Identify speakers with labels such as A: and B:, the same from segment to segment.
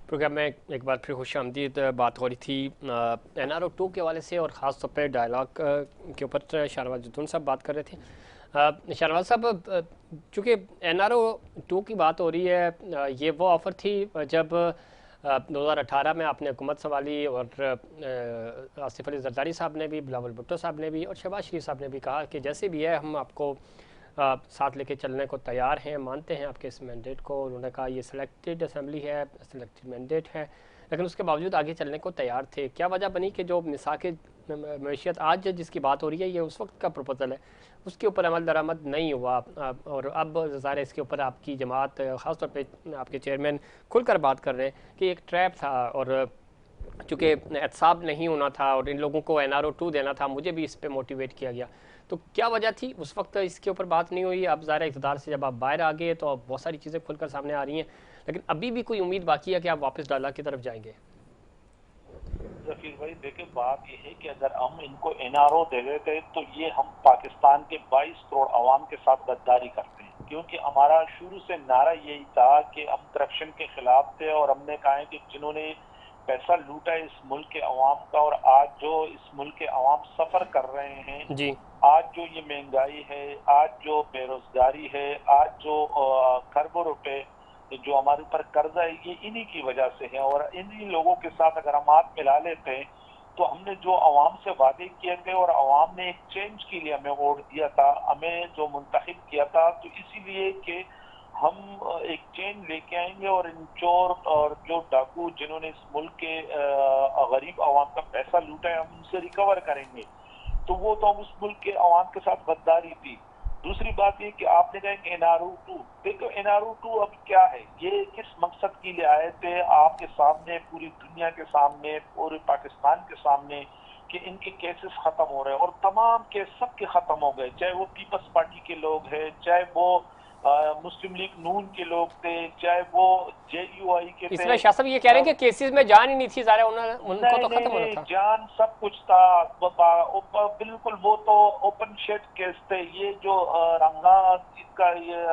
A: Programme में एक बार फिर खुशामदीद। बात हो रही थी NRO 2 के हवाले से और ख़ास तौर पे डायलॉग के ऊपर शाहनवाज जदून साहब बात कर रहे थे। शाहनवाज साहब, चूँकि NRO 2 की बात हो रही है, ये वो ऑफ़र थी जब 2018 में आपने हुकूमत संभाली और आसिफ अली जरदारी साहब ने भी, बिलावल भुट्टो साहब ने भी और शहबाज शरीफ साहब ने भी कहा कि जैसे भी है हम आपको साथ लेके चलने को तैयार हैं, मानते हैं आपके इस मैंडेट को। उन्होंने कहा ये सिलेक्टेड असेंबली है, सिलेक्टेड मैंडेट है, लेकिन उसके बावजूद आगे चलने को तैयार थे। क्या वजह बनी कि जो मिसाक मैशियत आज जिसकी बात हो रही है ये उस वक्त का प्रपोजल है, उसके ऊपर अमल दरामद नहीं हुआ, और अब ज़ाहिर इसके ऊपर आपकी जमात, ख़ासतौर पर आपके चेयरमैन खुलकर बात कर रहे हैं कि एक ट्रैप था और चूँकि एहतसाब नहीं होना था और इन लोगों को NRO 2 देना था, मुझे भी इस पर मोटिवेट किया गया। तो क्या वजह थी उस वक्त इसके ऊपर बात नहीं हुई? अब ज़ाहिर इक़्तिदार से जब आप बाहर आ गए तो अब बहुत सारी चीज़ें खुलकर सामने आ रही हैं, लेकिन अभी भी कोई उम्मीद बाकी है कि आप वापस डायलॉग की तरफ जाएंगे?
B: जफीर भाई देखिए, बात यह है कि अगर हम इनको NRO दे देते तो ये हम पाकिस्तान के 22 करोड़ अवाम के साथ गद्दारी करते हैं, क्योंकि हमारा शुरू से नारा यही था कि हम करप्शन के खिलाफ थे और हमने कहा है कि जिन्होंने पैसा लूटा है इस मुल्क के अवाम का और आज जो इस मुल्क के अवाम सफर कर रहे हैं
A: जी,
B: आज जो ये महंगाई है, आज जो बेरोजगारी है, आज जो खरबों रुपए जो हमारे ऊपर कर्जा है, ये इन्हीं की वजह से है। और इन्हीं लोगों के साथ अगर हम हाथ मिला लेते हैं तो हमने जो अवाम से वादे किए थे और अवाम ने एक चेंज के लिए हमें वोट दिया था, हमें जो मुंतखब किया था, तो इसीलिए कि हम एक चेंज लेके आएंगे और इन चोर और जो डाकू जिन्होंने इस मुल्क के गरीब अवाम का पैसा लूटा है हम उनसे रिकवर करेंगे। तो वो तो हम उस मुल्क के अवाम के साथ गद्दारी थी। दूसरी बात ये कि आपने कहा कि NRO 2, देखो NRO 2 अब क्या है, ये किस मकसद के लिए आए थे आपके सामने, पूरी दुनिया के सामने, पूरे पाकिस्तान के सामने, कि इनके केसेस खत्म हो रहे हैं और तमाम केस सबके खत्म हो गए, चाहे वो पीपल्स पार्टी के लोग हैं, चाहे वो मुस्लिम लीग नून के लोग थे, चाहे वो JUI के थे।
A: इसमें शाह साहब ये कह रहे हैं कि केसेस में जान ही नहीं थी, ज़ाहिर उनको
B: नहीं
A: तो
B: नहीं
A: ख़त्म होना
B: नहीं,
A: था।
B: जान सब कुछ था। बिल्कुल वो तो ओपन शेट केस थे। ये जो रंगा का ये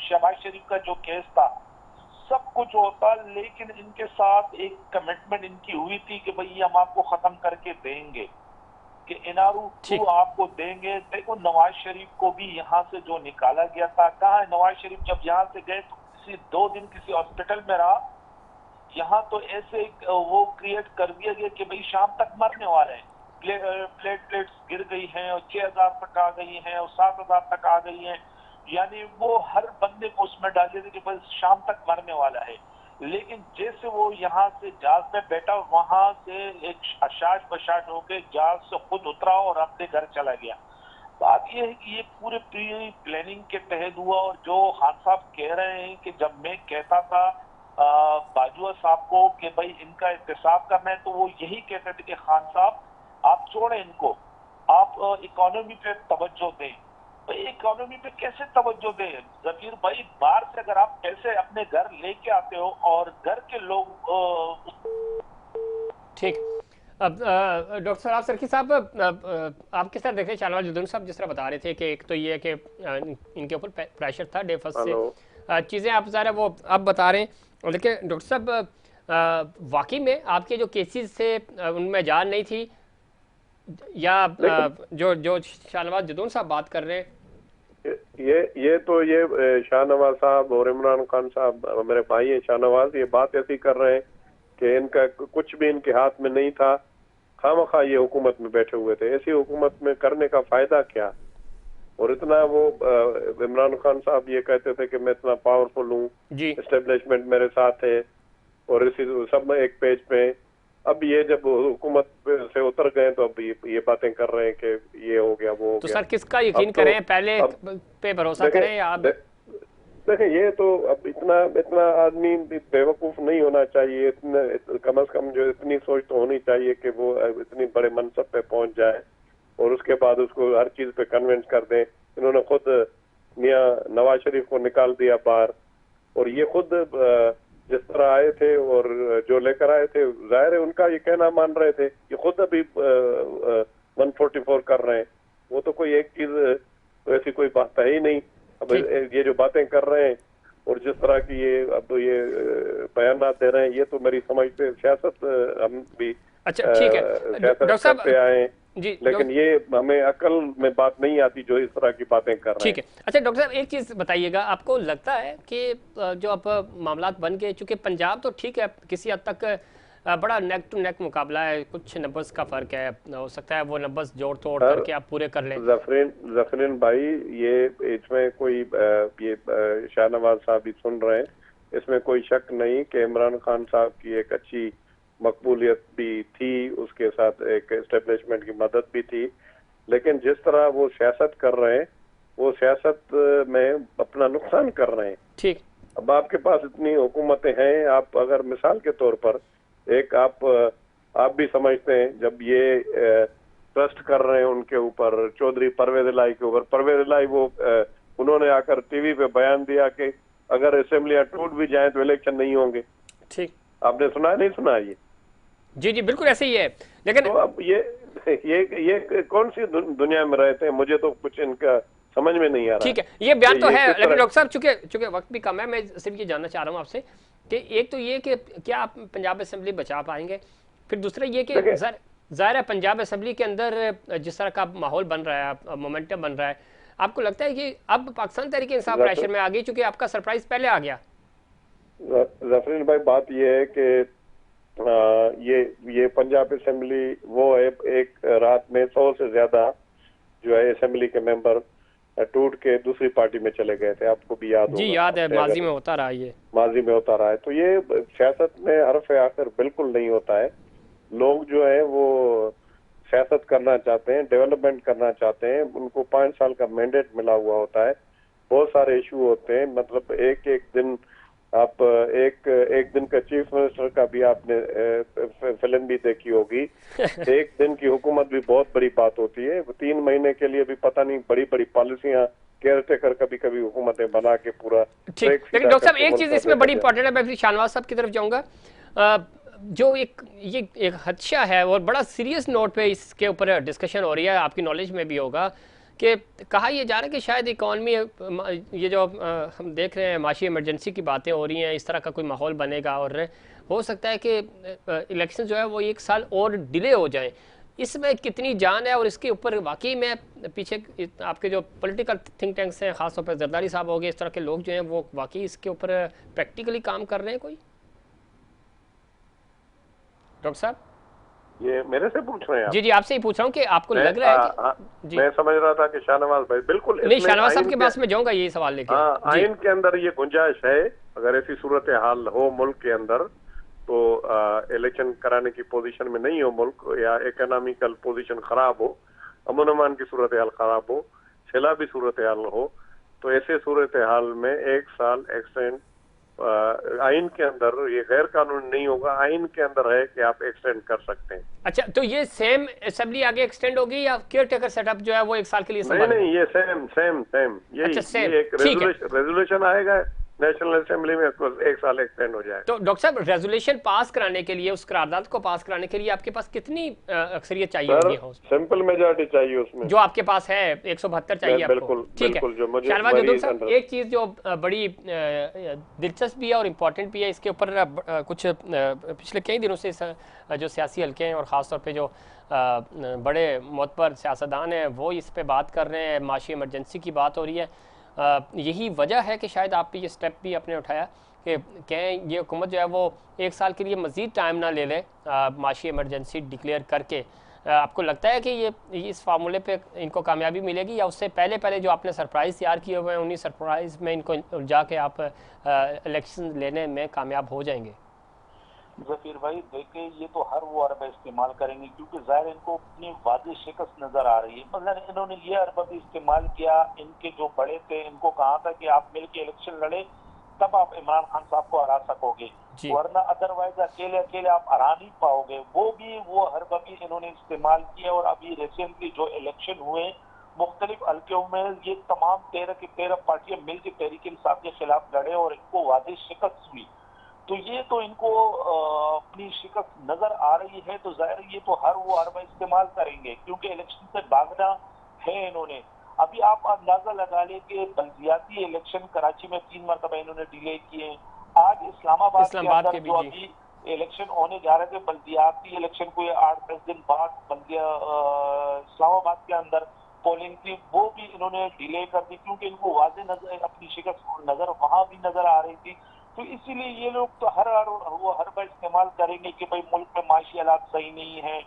B: शहबाज शरीफ का जो केस था सब कुछ होता, लेकिन इनके साथ एक कमिटमेंट इनकी हुई थी कि भाई हम आपको खत्म करके देंगे, कि NRO 2 आपको देंगे। देखो नवाज शरीफ को भी यहाँ से जो निकाला गया था, कहाँ है नवाज शरीफ? जब यहाँ से गए तो किसी 2 दिन किसी हॉस्पिटल में रहा, यहाँ तो ऐसे वो क्रिएट कर दिया गया कि भाई शाम तक मरने वाले हैं, प्लेटलेट्स गिर गई हैं और 6000 तक आ गई हैं और 7000 तक आ गई हैं, यानी वो हर बंदे को उसमें डाल देते कि बस शाम तक मरने वाला है। लेकिन जैसे वो यहाँ से जहाज में बैठा, वहां से एक अशाश बशाश होकर जहाज से खुद उतरा और अपने घर चला गया। बात यह है कि ये पूरे प्री प्लानिंग के तहत हुआ। और जो खान साहब कह रहे हैं कि जब मैं कहता था बाजुआ साहब को कि भाई इनका एहतसाब करना है, तो वो यही कहते थे कि खान साहब आप छोड़ें इनको, आप इकोनॉमी पे तवज्जो दें। भाई इकोनॉमी पे कैसे तवज्जो दें जफीर भाई? बाहर से अगर आप पैसे अपने घर लेके आते हो और घर के लोग
A: ठीक। अब डॉक्टर सराफ सरकी साहब, आप किस तरह देख रहे हैं शाहनवाज जदून साहब जिस तरह बता रहे थे कि एक तो ये है कि इनके ऊपर प्रेशर था डे फर्स्ट से, चीज़ें आप ज़रा वो अब बता रहे हैं। लेकिन डॉक्टर साहब, वाकई में आपके जो केसेस थे उनमें जान नहीं थी, या जो जो शाहनवाज जदून साहब बात कर रहे हैं?
C: ये तो ये शाहनवाज साहब और इमरान खान साहब मेरे भाई हैं शाहनवाज, ये बात ऐसी कर रहे हैं कि इनका कुछ भी इनके हाथ में नहीं था, खामखा ये हुकूमत में बैठे हुए थे। ऐसी हुकूमत में करने का फायदा क्या? और इतना वो इमरान खान साहब ये कहते थे कि मैं इतना पावरफुल हूँ, एस्टेब्लिशमेंट मेरे साथ है, और इसी सब एक पेज पे। अब ये जब हुकूमत से उतर गए तो अब ये बातें कर रहे हैं कि ये हो गया वो हो
A: तो
C: गया।
A: सर किसका यकीन करें, पहले पे भरोसा करें या अब?
C: देखें ये तो अब इतना आदमी बेवकूफ नहीं होना चाहिए, इतने कम से कम जो इतनी सोच तो होनी चाहिए कि वो इतनी बड़े मनसब पे पहुंच जाए और उसके बाद उसको हर चीज पे कन्विंस कर दें। इन्होंने खुद मियां नवाज शरीफ को निकाल दिया बाहर, और ये खुद जिस तरह आए थे और जो लेकर आए थे, जाहिर है उनका ये कहना मान रहे थे, ये खुद अभी 144 कर रहे हैं। वो तो कोई एक चीज ऐसी कोई बात है ही नहीं। अब ये जो बातें कर रहे हैं और जिस तरह की ये अब ये बयानात दे रहे हैं, ये तो मेरी समझ से सियासत हम भी
A: अच्छा ठीक है
C: सियासत
A: डॉक्टर साहब
C: करते आए हैं,
A: जी
C: लेकिन ये हमें अकल में बात नहीं आती जो इस तरह की बातें कर रहे
A: ठीक
C: हैं।
A: है। अच्छा डॉक्टर साहब एक चीज़ बताइएगा, आपको लगता है कि जो अब मामलात बन गए, चूंकि पंजाब तो ठीक है किसी हद तक बड़ा नेक टू नेक मुकाबला है, कुछ नंबर्स का फ़र्क है, हो सकता है वो नंबर्स जोड़ तोड़
C: सर
A: करके आप पूरे कर लें।
C: जफरीन भाई, ये इसमें कोई ये शाहनवाज साहब भी सुन रहे हैं, इसमें कोई शक नहीं कि इमरान खान साहब की एक अच्छी मकबूलियत भी थी, उसके साथ एक एस्टेब्लिशमेंट की मदद भी थी, लेकिन जिस तरह वो सियासत कर रहे हैं वो सियासत में अपना नुकसान कर रहे हैं।
A: ठीक।
C: अब आपके पास इतनी हुकूमतें हैं, आप अगर मिसाल के तौर पर एक आप भी समझते हैं जब ये ट्रस्ट कर रहे हैं उनके ऊपर, चौधरी परवेज इलाही के ऊपर, परवेज इलाही वो उन्होंने आकर टीवी पे बयान दिया कि अगर असेंबलियां टूट भी जाएं तो इलेक्शन नहीं होंगे।
A: ठीक।
C: आपने सुना नहीं सुना ये?
A: जी जी बिल्कुल ऐसे ही है, लेकिन
C: तो अब ये कौन सी दुनिया में रहते हैं, मुझे तो कुछ इनका समझ में नहीं आ रहा।
A: ठीक है ये बयान तो है, लेकिन
C: तरह
A: डॉक्टर साहब चूंकि वक्त भी कम है, मैं सिर्फ ये जानना चाह रहा हूँ आपसे कि एक तो ये कि क्या आप पंजाब असेंबली बचा पाएंगे, फिर दूसरा ये कि
C: देखिए,
A: ज़ाहिर है पंजाब असेंबली के अंदर जिस तरह का माहौल बन रहा है, मोमेंटम बन रहा है, आपको लगता है कि अब पाकिस्तान तहरीक इंसाफ प्रेशर में आ गई, चूंकि आपका सरप्राइज पहले आ गया?
C: जफरीन भाई, बात ये है कि ये पंजाब असेंबली वो है, एक रात में 100 से ज्यादा जो है असेंबली के मेंबर टूट के दूसरी पार्टी में चले गए थे, आपको भी याद
A: जी
C: होगा।
A: याद है, माजी में होता रहा ये।
C: माजी में होता रहा है। तो ये सियासत में हरफ आखिर बिल्कुल नहीं होता है। लोग जो है वो सियासत करना चाहते हैं, डेवलपमेंट करना चाहते हैं, उनको 5 साल का मैंडेट मिला हुआ होता है, बहुत सारे इशू होते हैं, मतलब एक एक दिन आप एक दिन का चीफ मिनिस्टर का भी आपने फिल्म भी देखी होगी। एक दिन की हुकूमत भी बहुत बड़ी बात होती है। 3 महीने के लिए भी पता नहीं बड़ी बड़ी पॉलिसियां केयर टेकर कभी कभी हुकूमतें बना के पूरा।
A: ठीक, लेकिन डॉक्टर साहब एक चीज इसमें बड़ी इंपॉर्टेंट है, मैं फिर शाहनवाज साहब की तरफ जाऊंगा। जो ये एक खदशा है और बड़ा सीरियस नोट पे इसके ऊपर डिस्कशन हो रही है, आपकी नॉलेज में भी होगा कि कहा यह जा रहा है कि शायद इकॉनमी, ये जो हम देख रहे हैं माशी इमरजेंसी की बातें हो रही हैं, इस तरह का कोई माहौल बनेगा और हो सकता है कि इलेक्शन जो है वो 1 साल और डिले हो जाए। इसमें कितनी जान है और इसके ऊपर वाकई में पीछे आपके जो पॉलिटिकल थिंक टैंक्स हैं, खासतौर पर जरदारी साहब हो गए, इस तरह के लोग जो हैं वो वाकई इसके ऊपर प्रैक्टिकली काम कर रहे हैं कोई? डॉक्टर साहब
C: ये मेरे से पूछ रहे हैं आप?
A: जी जी आपसे ही पूछ रहा हूँ कि आपको लग रहा है कि जी
C: मैं समझ रहा था कि शाहनवाज भाई बिल्कुल
A: नहीं, शाहनवाज साहब के पास में जाऊंगा ये सवाल लेके।
C: आइन के अंदर ये गुंजाइश है, अगर ऐसी सूरत हाल हो मुल्क के अंदर तो इलेक्शन कराने की पोजीशन में नहीं हो मुल्क, या इकोनॉमिकल पोजीशन खराब हो, अमन अमान की सूरत हाल खराब हो, सैलाबी सूरत हाल हो, तो ऐसे सूरत हाल में 1 साल एक्सटेंड आइन के अंदर, ये गैर कानूनी नहीं होगा, आइन के अंदर है कि आप एक्सटेंड कर सकते हैं।
A: अच्छा तो ये सेम असेंबली आगे एक्सटेंड होगी या केयर टेकर सेटअप जो है वो 1 साल के लिए
C: नहीं नहीं, ये सेम यही।
A: अच्छा,
C: ये एक रेजोल्यूशन आएगा नेशनल असेंबली में, 1 साल एक्सटेंड हो जाए।
A: तो डॉक्टर साहब रेजोल्यूशन पास कराने के लिए, उस करारदाद को पास कराने के लिए आपके पास कितनी अक्सरियत चाहिए होगी?
C: सिंपल मेजॉरिटी चाहिए उसमें,
A: जो आपके पास है 172 चाहिए आपको। ठीक है शाहनवाज जुदून साहब, एक चीज जो बड़ी दिलचस्प भी है और इम्पोर्टेंट भी है, इसके ऊपर कुछ पिछले कई दिनों से जो सियासी हल्के हैं और ख़ासतौर पे जो बड़े मोतबर सियासतदान हैं वो इस पे बात कर रहे हैं, माशी इमरजेंसी की बात हो रही है। यही वजह है कि शायद आप ये स्टेप भी आपने उठाया कि कहें ये हुकूमत जो है वो 1 साल के लिए मज़ीद टाइम ना ले ले माशी इमरजेंसी डिक्लेयर करके। आपको लगता है कि ये इस फार्मूले पे इनको कामयाबी मिलेगी, या उससे पहले पहले जो आपने सरप्राइज़ तैयार किए हुए हैं उन्हीं सरप्राइज़ में इनको उलझा के आप इलेक्शन लेने में कामयाब हो जाएंगे?
B: जफीर भाई देखे, ये तो हर वो अरब इस्तेमाल करेंगे क्योंकि जाहिर इनको अपनी वादी शिकस्त नजर आ रही है। मतलब इन्होंने ये अरब भी इस्तेमाल किया, इनके जो बड़े थे इनको कहा था कि आप मिलके इलेक्शन लड़े तब आप इमरान खान साहब को हरा सकोगे, वरना अदरवाइज अकेले अकेले आप हरा नहीं पाओगे। वो भी वो हरबा भी इन्होंने इस्तेमाल किया। और अभी रिसेंटली जो इलेक्शन हुए मुख्तलिफ हल्कों में, ये तमाम 13 की 13 पार्टियां मिलकर तहरीक इंसाफ के खिलाफ लड़े और इनको वादी शिकस्त हुई। तो ये तो इनको अपनी शिकस्त नजर आ रही है, तो जाहिर ये तो हर वो हरबा इस्तेमाल करेंगे क्योंकि इलेक्शन से भागना है इन्होंने। अभी आप अंदाजा लगा लें कि बल्दियाती इलेक्शन कराची में 3 मरतबा इन्होंने डिले किए, आज इस्लामाबाद के
A: इस्लामाबाद
B: अंदर
A: के भी
B: जो
A: जी।
B: अभी इलेक्शन होने जा रहे थे, बल्दियाती इलेक्शन को 8-10 दिन बाद इस्लामाबाद के अंदर पोलिंग थी, वो भी इन्होंने डिले कर दी क्योंकि इनको वाज़ेह नजर अपनी शिकस्त नजर वहां भी नजर आ रही थी। तो इसीलिए ये लोग तो हर बार इस्तेमाल करेंगे कि भाई मुल्क में माशी हालात सही नहीं है,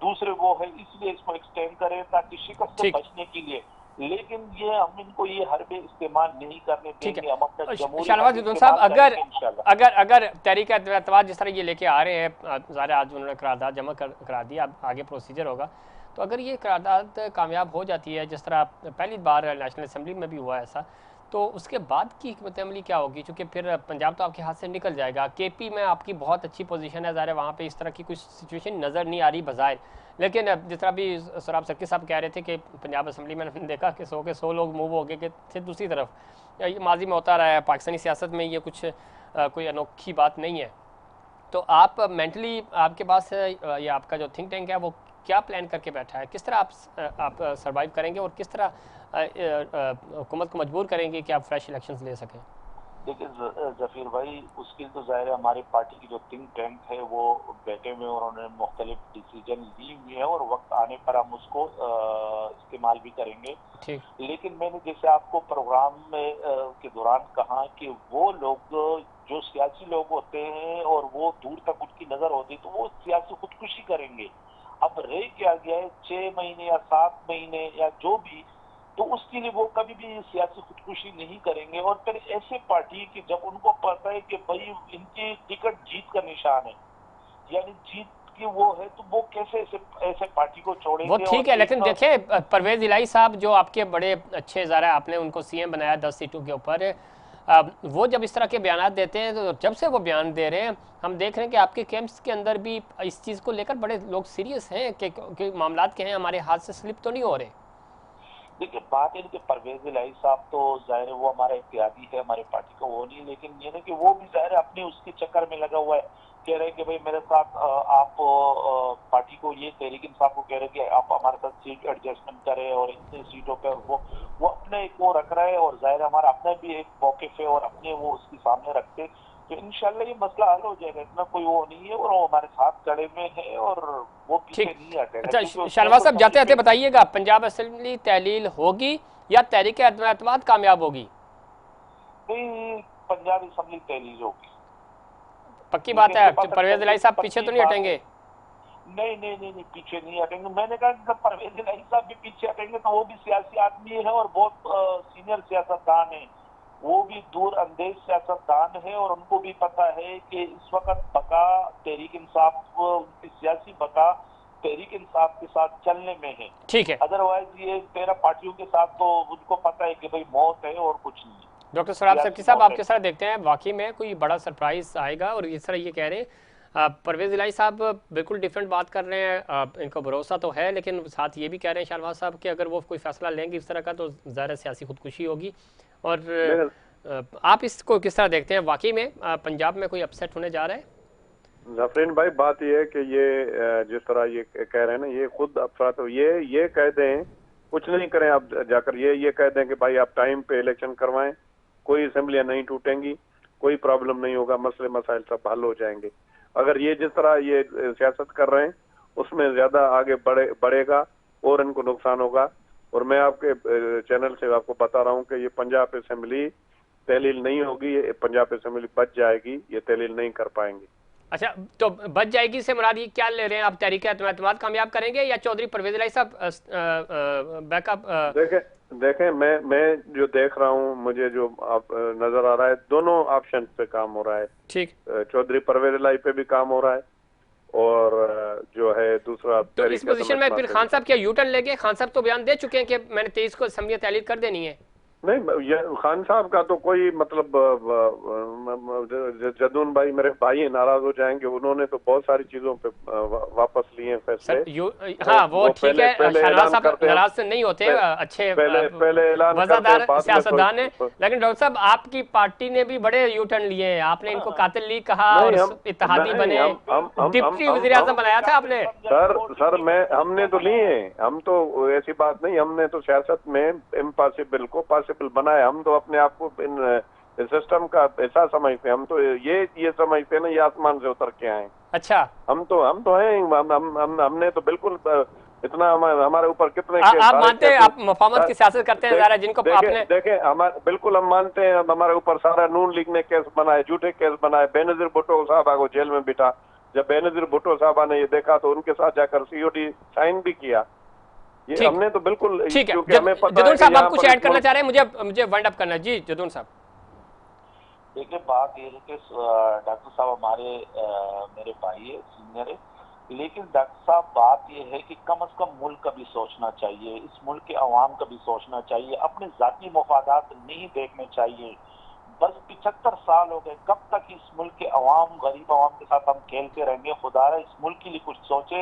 B: दूसरे वो है, इसलिए इसको एक्सटेंड करें ताकि शिकस्त से
A: ठीक
B: बचने के लिए। लेकिन ये हम इनको ये हरबे इस्तेमाल नहीं करने
A: ठीक
B: देंगे, हम अपना
A: है।
B: जमहूरी
A: शाहनवाज
B: हक
A: जुतून साहब,
B: इस्तेमाल
A: अगर
B: करेंगे इंशाल्लाह।
A: अगर अगर तहरीक एतवाद जिस तरह ये लेके आ रहे हैं, ज़ाहिर आज उन्होंने करारदाद जमा करा दिया, अब आगे प्रोसीजर होगा, तो अगर ये करारदाद कामयाब हो जाती है जिस तरह पहली बार नेशनल असम्बली में भी हुआ ऐसा, तो उसके बाद की हिकमत अमली क्या होगी? क्योंकि फिर पंजाब तो आपके हाथ से निकल जाएगा। केपी में आपकी बहुत अच्छी पोजीशन है, ज़ाहिर है वहाँ पे इस तरह की कुछ सिचुएशन नज़र नहीं आ रही बज़ाहिर, लेकिन जिस तरह भी सराब सक्की साहब कह रहे थे कि पंजाब असम्बली में हमने देखा कि 100 के 100 लोग मूव हो गए कि थे दूसरी तरफ, ये माजी में होता रहा है, पाकिस्तानी सियासत में ये कुछ कोई अनोखी बात नहीं है। तो आप मेंटली आपके पास या आपका जो थिंक टैंक है वो क्या प्लान करके बैठा है? किस तरह आप सर्वाइव करेंगे और किस तरह हुकूमत को मजबूर करेंगे कि आप फ्रेश इलेक्शंस ले सकें?
B: देखिए जफीर भाई, उसके लिए तो जाहिर है हमारी पार्टी की जो थिंक टैंक है वो बैठे हुए और उन्होंने मुख्तलिफ डिसीजन ली हुई है और वक्त आने पर हम उसको इस्तेमाल भी करेंगे।
A: ठीक।
B: लेकिन मैंने जैसे आपको प्रोग्राम में के दौरान कहा कि वो लोग जो सियासी लोग होते हैं और वो दूर तक उनकी नजर होती है तो वो सियासी खुदकुशी करेंगे। अब रह क्या गया है 6 महीने या 7 महीने या जो भी, तो उसके लिए वो कभी भी सियासी खुदकुशी नहीं करेंगे। और फिर ऐसे पार्टी की जब उनको पता है कि भाई इनकी टिकट जीत का निशान है, यानी जीत की वो है, तो वो कैसे ऐसे पार्टी को छोड़ेंगे?
A: वो ठीक है, लेकिन देखिए परवेज इलाही साहब जो आपके बड़े अच्छे, ज़रा आपने उनको सीएम बनाया 10 सीटों के ऊपर, वो जब इस तरह के बयान देते हैं तो जब से वो बयान दे रहे हैं हम देख रहे हैं कि आपके कैंप्स के अंदर भी इस चीज़ को लेकर बड़े लोग सीरियस हैं कि मामलात के हैं, हमारे हाथ से स्लिप तो नहीं हो रहे।
B: देखिए बात है कि परवेज इलाही साहब तो जाहिर है वो हमारा इत्यादी है, हमारे पार्टी का वो नहीं, लेकिन ये ना कि वो भी जाहिर है अपने उसके चक्कर में लगा हुआ है, कह रहे हैं कि भाई मेरे साथ आप पार्टी को ये तहरीक इंसाफ को कह रहे हैं कि आप हमारे साथ सीट एडजस्टमेंट करें और इतने सीटों पर वो अपने एक वो रख रहा है और जाहिर हमारा अपना भी एक मौक़िफ़ है और अपने वो उसके सामने रखते, तो इंशाल्लाह ये मसला हल हो जाएगा। इतना कोई वो नहीं है और वो हमारे साथ कड़े में है और वो पीछे नहीं हटेगा।
A: अच्छा शाहनवाज साहब, जाते जाते बताइएगा, पंजाब असेंबली तहलील होगी या तहरीक एतमाद कामयाब होगी?
B: नहीं, पंजाब असेंबली तहलील होगी।
A: पक्की बात है? परवेज इलाही साहब पीछे तो नहीं हटेंगे?
B: नहीं, पीछे नहीं हटेंगे। मैंने कहा कि परवेज इलाही साहब भी पीछे हटेंगे तो वो भी सियासी आदमी है और बहुत सीनियर सियासतदान है, वो भी दूर अंदेश सियासतदान है और उनको भी पता है कि इस वक्त बका तहरीक इंसाफ, उनकी सियासी बका तहरीक इंसाफ के साथ चलने में है।
A: ठीक है,
B: अदरवाइज ये 13 पार्टियों के साथ तो उनको पता है कि भाई मौत है और कुछ नहीं।
A: डॉक्टर सराब सक्की साहब, आपके साथ देखते हैं वाकई में कोई बड़ा सरप्राइज आएगा और इस तरह ये कह रहे हैं परवेज इलाही साहब बिल्कुल डिफरेंट बात कर रहे हैं, इनको भरोसा तो है, लेकिन साथ ये भी कह रहे हैं शाहनवाज साहब कि अगर वो कोई फैसला लेंगे इस तरह का तो ज़ाहिर सियासी खुदकुशी होगी। और आप इसको किस तरह देखते हैं? वाकई में पंजाब में कोई अपसेट होने जा रहा है?
C: जफरीन भाई, बात ये है कि ये जिस तरह ये कह रहे हैं ना, ये खुद अफसर तो ये कह दें, कुछ नहीं करें आप जाकर ये कह दें कि भाई आप टाइम पे इलेक्शन करवाएं, कोई असेंबलियां नहीं टूटेंगी, कोई प्रॉब्लम नहीं होगा, मसले मसाइल सब हल हो जाएंगे। अगर ये जिस तरह ये सियासत कर रहे हैं उसमें ज्यादा आगे बढ़ेगा और इनको नुकसान होगा। और मैं आपके चैनल से आपको बता रहा हूँ कि ये पंजाब असेंबली तहलील नहीं होगी, ये पंजाब असेंबली बच जाएगी, ये तहलील नहीं कर पाएंगे।
A: अच्छा, तो बच जाएगी से मुराद ये क्या ले रहे हैं आप? तहरीक एतमाद कामयाब करेंगे या चौधरी परवेज इलाही साहब बैकअप?
C: देखें मैं जो देख रहा हूँ, मुझे जो आप नजर आ रहा है, दोनों ऑप्शन पे काम हो रहा है।
A: ठीक,
C: चौधरी परवेज इलाही पे भी काम हो रहा है और जो है दूसरा।
A: तो इस पोजीशन में फिर खान साहब क्या यू टर्न लेंगे? खान साहब तो बयान दे चुके हैं कि मैंने 23 को असेंबली तहलील कर देनी है।
C: नहीं, खान साहब का तो कोई मतलब, जदून भाई मेरे भाई नाराज हो जाएंगे, उन्होंने तो बहुत सारी चीजों पे वापस लिए हैं फैसले।
A: हाँ वो ठीक है, शहनाज साहब नाराज से नहीं होते, अच्छे
C: पहले ऐलान
A: वफादार सियासतदान है, लेकिन डॉक्टर साहब आपकी पार्टी ने भी बड़े यू टर्न लिए हैं। आपने इनको कातिल लीग कहा और इत्तेहादी बने, डिप्टी वज़ीर आज़म बनाया था आपने।
C: सर हमने तो लिए, हम तो ऐसी बात नहीं, हमने तो सियासत में इम्पॉसिबल को पॉसिबल बनाया। हम तो अपने आप को इन इस सिस्टम का ऐसा समझते हैं, हम तो ये समझते हैं ना ये आसमान से उतर के आए।
A: अच्छा,
C: हम तो हैं, हमने तो बिल्कुल इतना हमारे ऊपर कितने
A: आप
C: सारे
A: मानते हैं, आप मुफाहमत की सियासत करते हैं ज़रा, जिनको आपने
C: देखे हमारे बिल्कुल हम मानते हैं, हमारे ऊपर सारा नून लीग ने केस बनाए, झूठे केस बनाए। बेनजीर भुट्टो साहबा को जेल में बिठा, जब बेनजीर भुट्टो साहबा ने ये देखा तो उनके साथ जाकर सीओडी साइन भी किया। ये
A: ठीक,
C: हमने तो बिल्कुल,
A: ठीक है।
C: क्योंकि हमें पता
A: जदून
C: है कि
A: साहब, आप
C: यहाँ
A: कुछ
C: पर
A: ऐड करना चाह रहे हैं? मुझे वाइंड अप करना है जी, जदून साहब।
B: देखिए, बात ये है कि डॉक्टर साहब हमारे मेरे भाई है, सीनियर है, लेकिन डॉक्टर साहब बात ये है कि कम से कम मुल्क का भी सोचना चाहिए, इस मुल्क के अवाम का भी सोचना चाहिए, अपने जाती मफादात नहीं देखने चाहिए। बस 75 साल हो गए, कब तक इस मुल्क के अवाम, गरीब अवाम के साथ हम खेलते रहेंगे? खुदा इस मुल्क के लिए कुछ सोचे।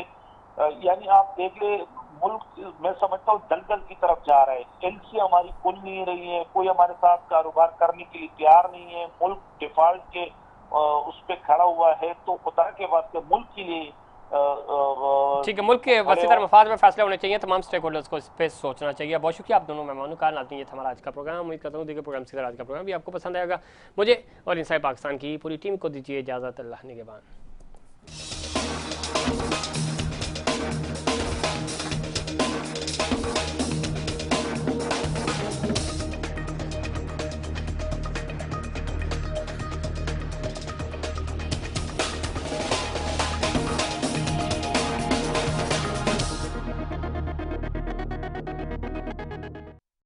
B: यानी आप देख ले, मुल्क मैं समझता हूँ दलदल की तरफ जा रहा है। एलसी हमारी खुल नहीं रही है, कोई हमारे साथ कारोबार करने के लिए तैयार नहीं है, मुल्क डिफॉल्ट के उस पर खड़ा हुआ है। तो खुदा के वास्ते मुल्क के लिए
A: ठीक है, मुल्क के वसीतर मफाद में फैसले होने चाहिए, तमाम स्टेक होल्डर्स को इस पर सोचना चाहिए। बहुत शुक्रिया आप दोनों मेहमानों का। नाज़रीन, ये था हमारा आज का प्रोग्राम। उम्मीद करता हूँ देखिए प्रोग्राम की तरह आज का प्रोग्राम भी आपको पसंद आएगा। मुझे और इनसाइड पाकिस्तान की पूरी टीम को दीजिए इजाज़त। अल्लाह निगहबान।